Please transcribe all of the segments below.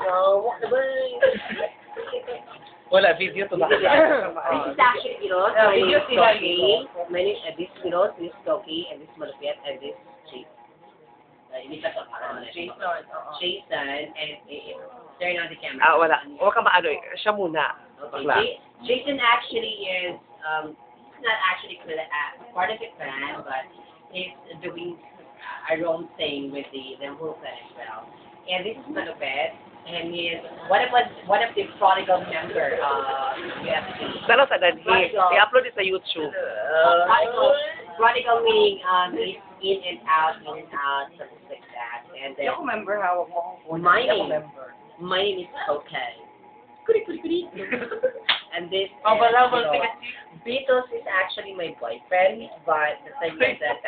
Walk the way. Wala, video to This is actually, you know, my name is Toki. This is, you know, this is Toki, and this is Malupit, and this is Jason, and turn on the camera. Wala. Huwag ka maano eh. Siya muna. Okay. Jason actually is, not actually part of the clan, but he's doing a own thing with the whole clan as well. And this is Malupit, and he is one of the prodigal member of UFC. Pero sa ganhi, i-upload it sa YouTube. Prodigal meaning he's in and out, something like that. And then, remember how my name is Okay. And this Beatles is actually my boyfriend, but the thing is that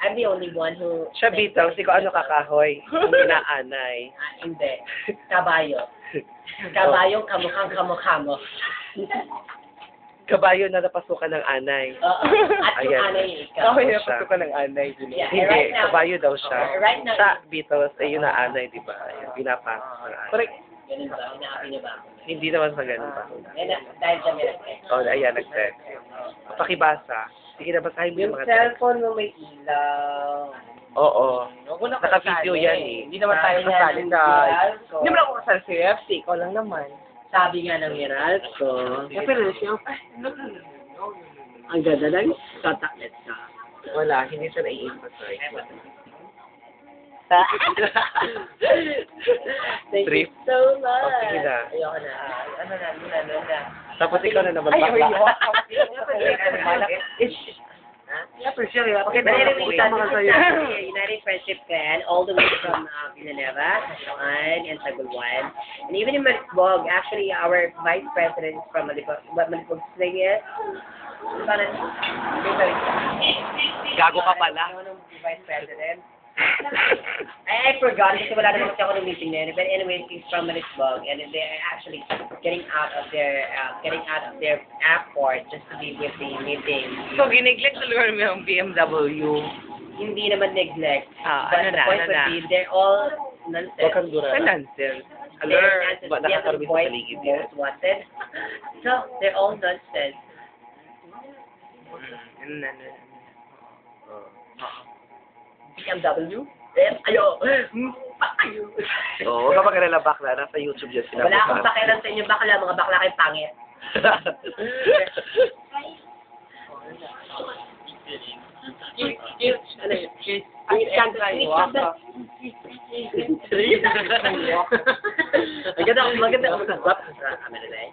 I'm the only one who... Siya Beatles, ikaw ano kakahoy? Hindi na anay. Hindi. Kabayo. Kabayong kamukha mo. Kabayo na napasukan ng anay. At yung Ayan. anay ikaw. Kahoy na napasukan ng anay. Yeah, Hindi, right now- kabayo daw siya. Right now- Sa Beatles, ay yun na anay, di ba? Ayun, pinapasok ng anay. Correct. Ganun ba? Inaapin niyo ba ako? Hindi naman sa ganun pa. Dahil sa meron. Ayan, nag-text. Pakibasa. Sige na, basahin mo yung Yung mga text. cellphone mo may ilaw. Oo. Naka-video yan eh. Hindi naman tayo kasali sa... Hindi naman ako kasali sa UFC. Ikaw lang naman. Sabi nga ng Heraldo. Pero siya, ang ganda lang, tataklet ka. Wala, hindi siya nai-emphasize. Thank you Trip. so much. Sige na. Ayoko na. Ano na. Tapos ikaw na naman Ay, bakla. Okay, United Friendship Clan, all the way from Villanueva, Tacloban, and Sagulwan. And even in Malibog, actually, our vice president is from Malibog. What Malibog's name is? Gago ka pala. Vice president. I forgot kasi wala naman kasi ako ng meeting na yun. But anyway, he's from Malibog, and they're actually getting out of their airport just to be with the meeting. So, gineglect talaga namin ang BMW. Hindi naman neglect. Ano But the na, point ano would na? be, they're all nonsense. Huwag kang dura. Sa nonsense. Alert. Ba, They have the nakakarami sa boys paligid yan. most wanted. So, they're all nonsense. BMW? Ayo! Ayo! Oo, huwag ka mag-alala bakla. Nasa YouTube yan. Wala akong pakialam sa inyo bakla, mga bakla kayong pangit. Maganda ako sa swap sa camera na eh.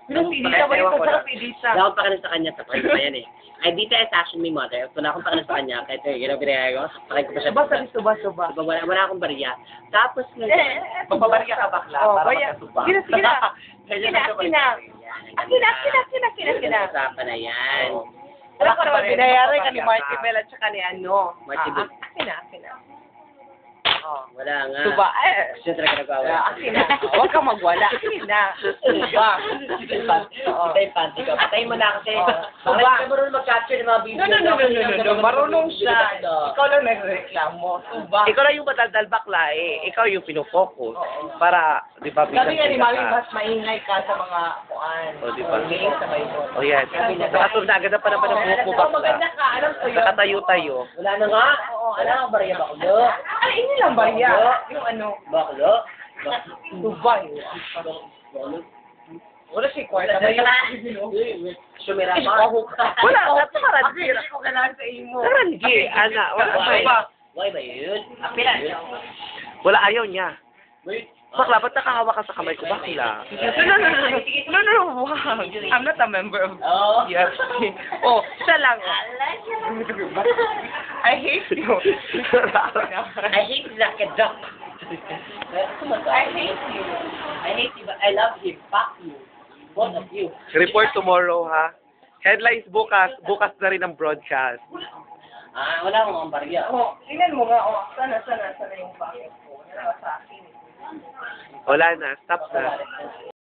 Edita, wala ko sa edita. Wala akong pakialam sa kanya, tapos pa yan eh. Ay, Dita is actually my mother. Wala akong pakialam sa kanya, kahit ginagawa ko, pakay ko pa siya. Wala akong bariya. Tapos, Magpabariya ka bakla para magkasuba. Sige na. Usapan na yan. Alam ko naman, binayaran ka ni Marty Bell at saka ni ano. Marty Bell. Akin na. Wala nga. Tuba, Siya talaga nagwawala. akin na. Huwag kang magwala. Akin na. Tuba. Patay panty ka. Patay mo na kasi. Bakit Tuba. ka marunong mag-capture ng mga video? No. Marunong siya. Ikaw lang nagreklamo. Tuba. Ikaw lang yung mataldal bakla eh. Ikaw yung pinofocus. Para, di ba, Sabi nga ni biglang Mami, ka. mas maingay ka sa mga kuan. O, di ba? Sa Bible. O yan. Nakasunod na agad na pa naman ang buhok mo bakla. Maganda ka, alam ko yun. Nakatayo-tayo. Wala na nga. Wala nga bariya baklo. Ay, hindi lang ba yan? Yung ano, Baklo? tuba yun. Wala si Kwarta. Sumira pa. Wala, at marangi. Hindi ko kailangan sa imo. Marangi, ana. Why ba yun? Apila. Wala, ayaw niya. Bakla, ba't nakahawa ka sa kamay ko? Bakla. No, wag. I'm not a member of Oh. UFC. Oh, siya lang. I hate you. I hate like a duck. I hate you. I hate you, but I love you. Fuck you. Both of you. Report tomorrow, ha? Headlines bukas. Bukas na rin ang broadcast. Wala akong barya. Oh, tingnan mo nga. Oh, sana yung bakit ko. Wala sa akin. Wala na. Stop na.